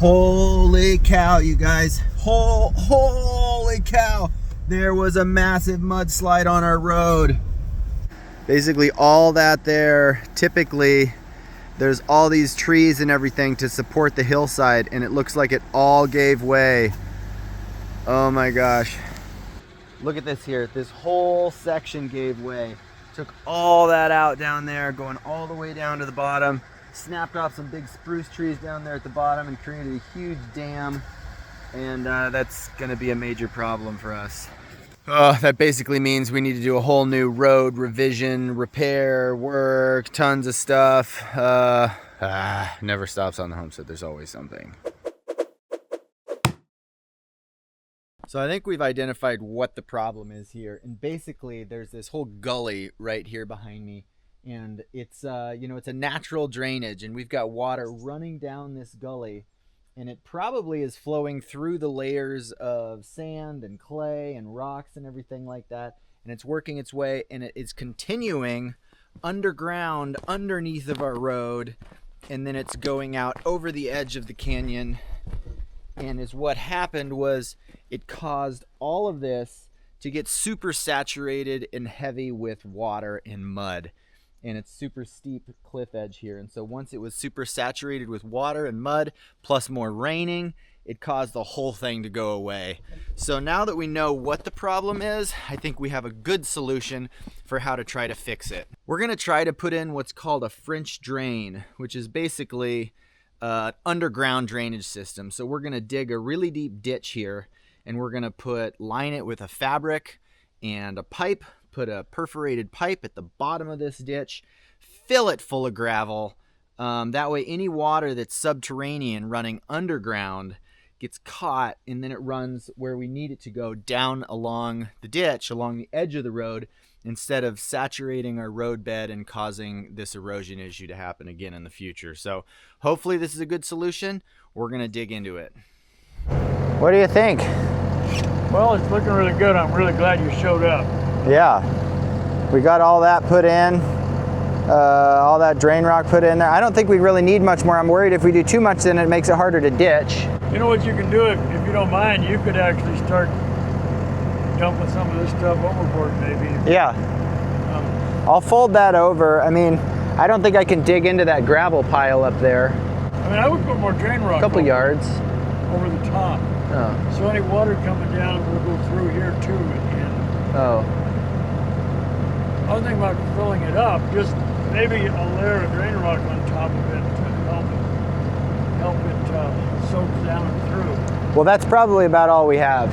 Holy cow, you guys. Holy cow. There was a massive mudslide on our road. Basically all that there, typically there's all these trees and everything to support the hillside, and it looks like it all gave way. Oh my gosh. Look at this here. This whole section gave way. Took all that out down there, going all the way down to the bottom. Snapped off some big spruce trees down there at the bottom and created a huge dam. And that's gonna be a major problem for us. That basically means we need to do a whole new road revision, repair, work, tons of stuff. Never stops on the homestead. There's always something. So I think we've identified what the problem is here. And basically there's this whole gully right here behind me. And it's, it's a natural drainage, and we've got water running down this gully. And it probably is flowing through the layers of sand and clay and rocks and everything like that. And it's working its way, and it is continuing underground underneath of our road. And then it's going out over the edge of the canyon. And what happened was it caused all of this to get super saturated and heavy with water and mud. And it's super steep cliff edge here. And so once it was super saturated with water and mud, plus more raining, it caused the whole thing to go away. So now that we know what the problem is, I think we have a good solution for how to try to fix it. We're gonna try to put in what's called a French drain, which is basically an underground drainage system. So we're gonna dig a really deep ditch here, and we're gonna line it with a fabric and a pipe, put a perforated pipe at the bottom of this ditch, fill it full of gravel. That way any water that's subterranean running underground gets caught, and then it runs where we need it to go, down along the ditch, along the edge of the road, instead of saturating our road bed and causing this erosion issue to happen again in the future. So hopefully this is a good solution. We're gonna dig into it. What do you think? Well, it's looking really good. I'm really glad you showed up. Yeah, we got all that put in, all that drain rock put in there. I don't think we really need much more. I'm worried if we do too much, then it makes it harder to ditch. You know what you can do, if you don't mind, you could actually start dumping some of this stuff overboard maybe. Yeah, I'll fold that over. I mean, I don't think I can dig into that gravel pile up there. I mean, I would put more drain rock. A couple yards. Over the top. Oh. So any water coming down will go through here too again. Oh. I was thinking about filling it up, just maybe a layer of drain rock on top of it to help it soak down through. Well, that's probably about all we have.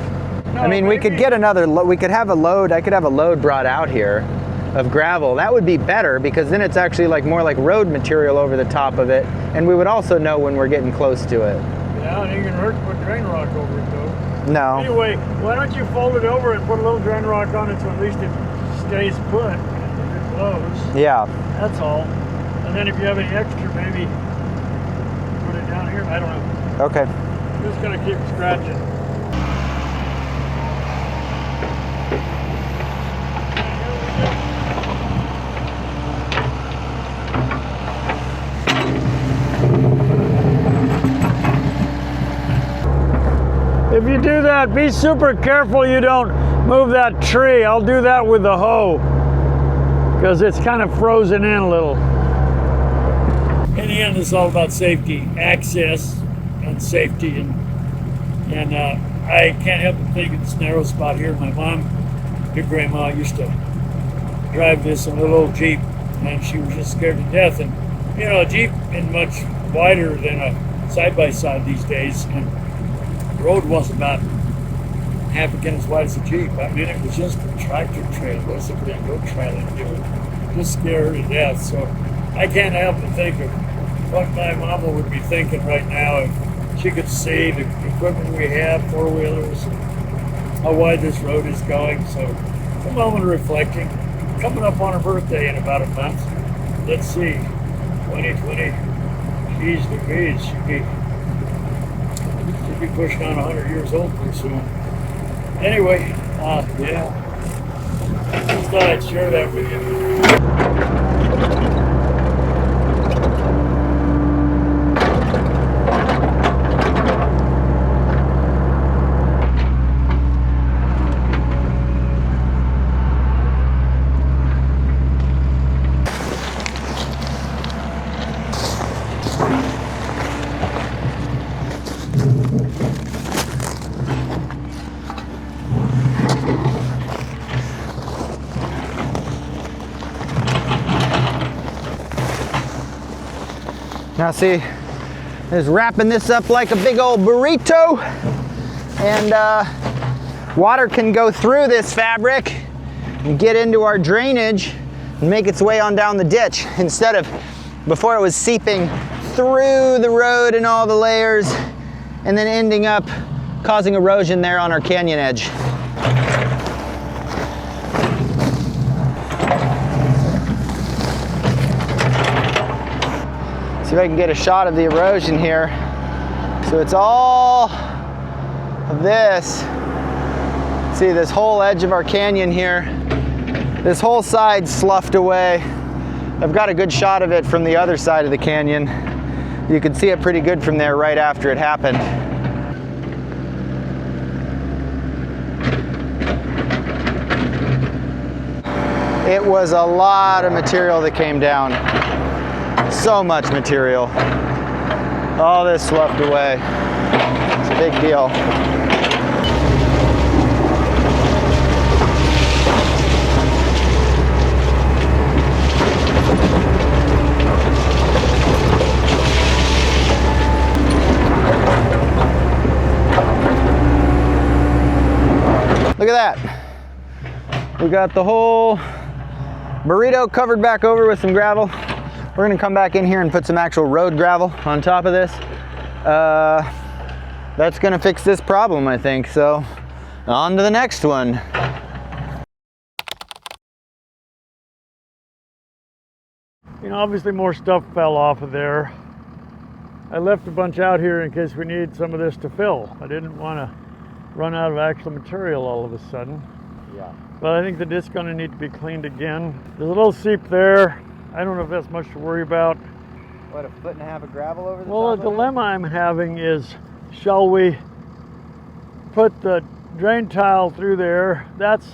No, I mean, maybe we could get another, we could have a load, I could have a load brought out here of gravel. That would be better, because then it's actually more like road material over the top of it, and we would also know when we're getting close to it. Yeah, it ain't gonna hurt to put drain rock over it though. No. Anyway, why don't you fold it over and put a little drain rock on it so at least it stays put and it flows. Yeah. That's all. And then if you have any extra, maybe put it down here. I don't know. Okay. I'm just gonna keep scratching. If you do that, be super careful you don't move that tree. I'll do that with the hoe because it's kind of frozen in a little. In the end, it's all about safety, access, and safety. And I can't help but think of this narrow spot here. My mom, your grandma, used to drive this in a little old Jeep, and she was just scared to death. And you know, a Jeep is much wider than a side-by-side these days. And the road was about half again as wide as a Jeep. I mean, it was just a tractor trailer. It wasn't a go trailer to do it. Just scared her to death. So I can't help but think of what my mama would be thinking right now if she could see the equipment we have, four-wheelers, how wide this road is going. So a moment of reflecting. Coming up on her birthday in about a month. Let's see, 2020. Geez, Louise, she'd be pushing on 100 years old pretty soon. Anyway, yeah, just thought I'd share that with you. Now see, just wrapping this up like a big old burrito, and water can go through this fabric and get into our drainage and make its way on down the ditch, instead of before it was seeping through the road and all the layers and then ending up causing erosion there on our canyon edge. See if I can get a shot of the erosion here. So it's all of this. See this whole edge of our canyon here. This whole side sloughed away. I've got a good shot of it from the other side of the canyon. You can see it pretty good from there right after it happened. It was a lot of material that came down. So much material. All this sloughed away. It's a big deal. Look at that. We got the whole burrito covered back over with some gravel. We're gonna come back in here and put some actual road gravel on top of this. That's gonna fix this problem, I think. So on to the next one. You know, obviously more stuff fell off of there. I left a bunch out here in case we need some of this to fill. I didn't want to run out of actual material all of a sudden. Yeah. But I think that it's going to need to be cleaned again. There's a little seep there. I don't know if that's much to worry about. What, a foot and a half of gravel over the Well, top the of it? dilemma I'm having is, shall we put the drain tile through there? That's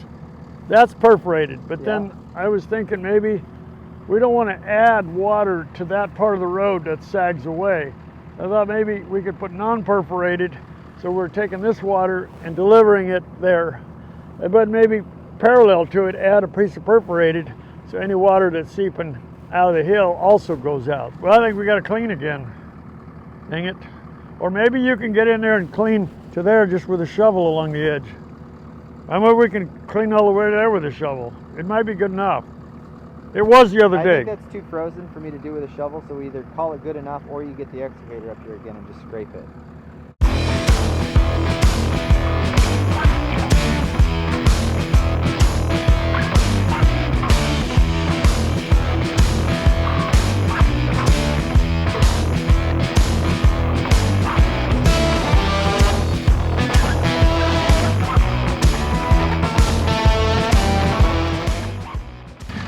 perforated. But then I was thinking maybe we don't want to add water to that part of the road that sags away. I thought maybe we could put non-perforated, so we're taking this water and delivering it there. But maybe parallel to it, add a piece of perforated, so any water that's seeping out of the hill also goes out. Well, I think we got to clean again. Dang it. Or maybe you can get in there and clean to there just with a shovel along the edge. I mean, we can clean all the way there with a shovel. It might be good enough. It was the other day. I think that's too frozen for me to do with a shovel, so we either call it good enough or you get the excavator up here again and just scrape it.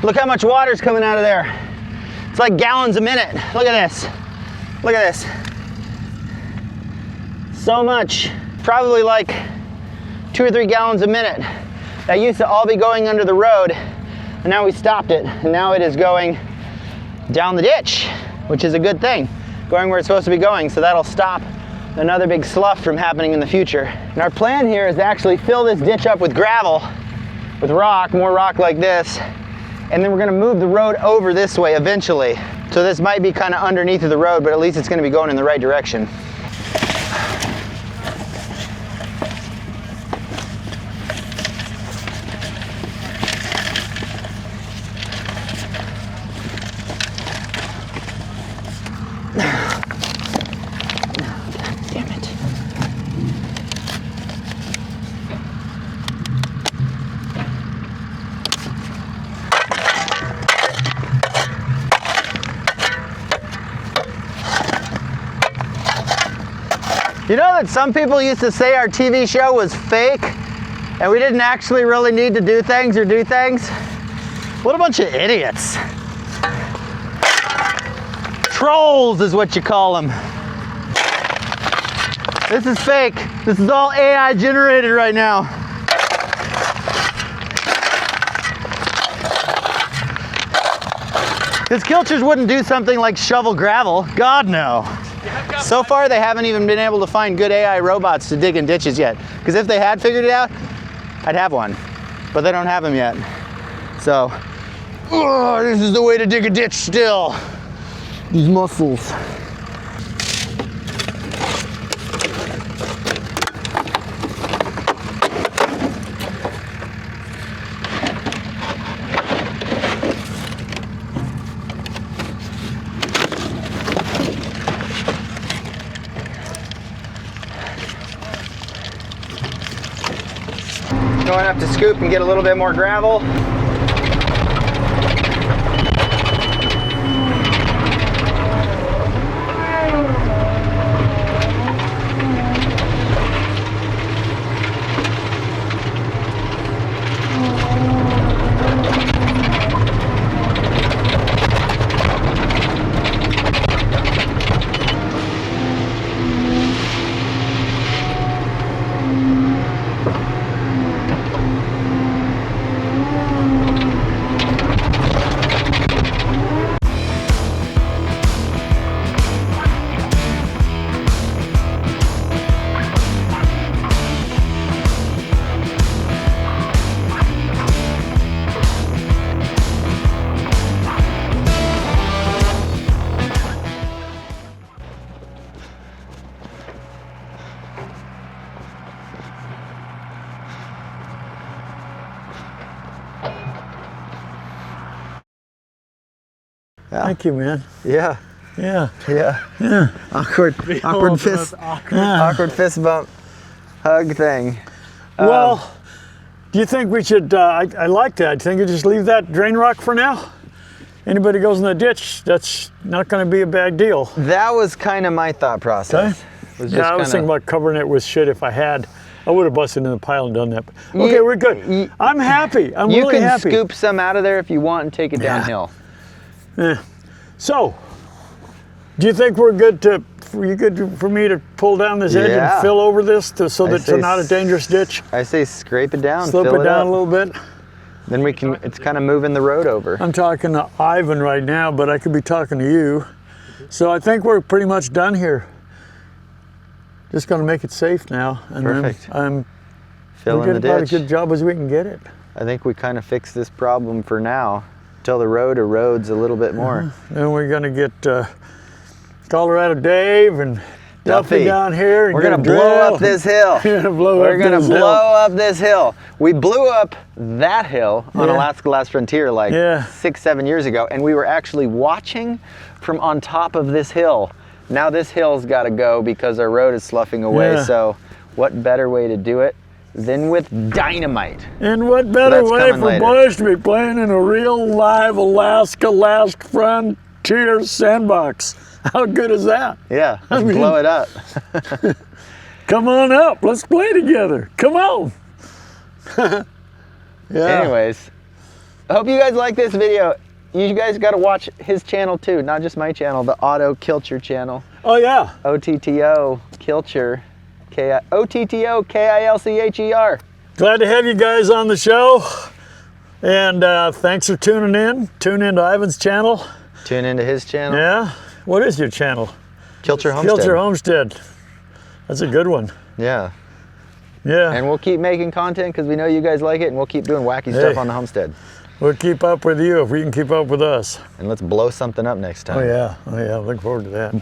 Look how much water's coming out of there. It's like gallons a minute. Look at this. Look at this. So much. Probably like 2 or 3 gallons a minute. That used to all be going under the road, and now we stopped it. And now it is going down the ditch, which is a good thing. Going where it's supposed to be going, so that'll stop another big slough from happening in the future. And our plan here is to actually fill this ditch up with gravel, with rock, more rock like this. And then we're gonna move the road over this way eventually. So this might be kind of underneath of the road, but at least it's gonna be going in the right direction. You know that some people used to say our TV show was fake and we didn't actually really need to do things or do things? What a bunch of idiots. Trolls is what you call them. This is fake. This is all AI generated right now. Because Kilchers wouldn't do something like shovel gravel. God, no. So far, they haven't even been able to find good AI robots to dig in ditches yet. Because if they had figured it out, I'd have one. But they don't have them yet. So, this is the way to dig a ditch still. These muscles. Going up to scoop and get a little bit more gravel. Yeah. Thank you, man. Yeah. Yeah. Yeah. Yeah. Awkward fist bump hug thing. Well, do you think we should, I like that. Do you think you just leave that drain rock for now? Anybody goes in the ditch, that's not going to be a bad deal. That was kind of my thought process. Okay. I was thinking about covering it with shit if I had. I would have busted in the pile and done that. Okay, we're good. I'm happy. I'm really happy. You can scoop some out of there if you want and take it downhill. Yeah. So, do you think we're good for me to pull down this edge and fill over this so that it's not a dangerous ditch? I say scrape it down, slope it down a little bit. Then we can, it's kind of moving the road over. I'm talking to Eivin right now, but I could be talking to you. So I think we're pretty much done here. Just going to make it safe now. And perfect. I'm filling the ditch. About as good job as we can get it. I think we kind of fixed this problem for now. Till the road erodes a little bit more. Then we're going to get Colorado Dave and Duffy down here. And we're going to blow up this hill. We're going to blow up this hill. We blew up that hill on Alaska Last Frontier like 6-7 years ago, and we were actually watching from on top of this hill. Now this hill's got to go because our road is sloughing away, so what better way to do it than with dynamite? And what better way for boys to be playing in a real live Alaska Last Frontier sandbox? How good is that? Yeah, let's blow it up. Come on up, let's play together. Come on. Anyways, I hope you guys like this video. You guys got to watch his channel too, not just my channel, the Otto Kilcher channel. Oh yeah. OTTO Kilcher. OTTO-KILCHER. Glad to have you guys on the show. And thanks for tuning in. Tune into Eivin's channel. Tune into his channel. Yeah. What is your channel? Kilcher Homestead. Kilcher Homestead. That's a good one. Yeah. Yeah. And we'll keep making content because we know you guys like it, and we'll keep doing wacky stuff on the homestead. We'll keep up with you if we can keep up with us. And let's blow something up next time. Oh yeah. Oh yeah. Look forward to that.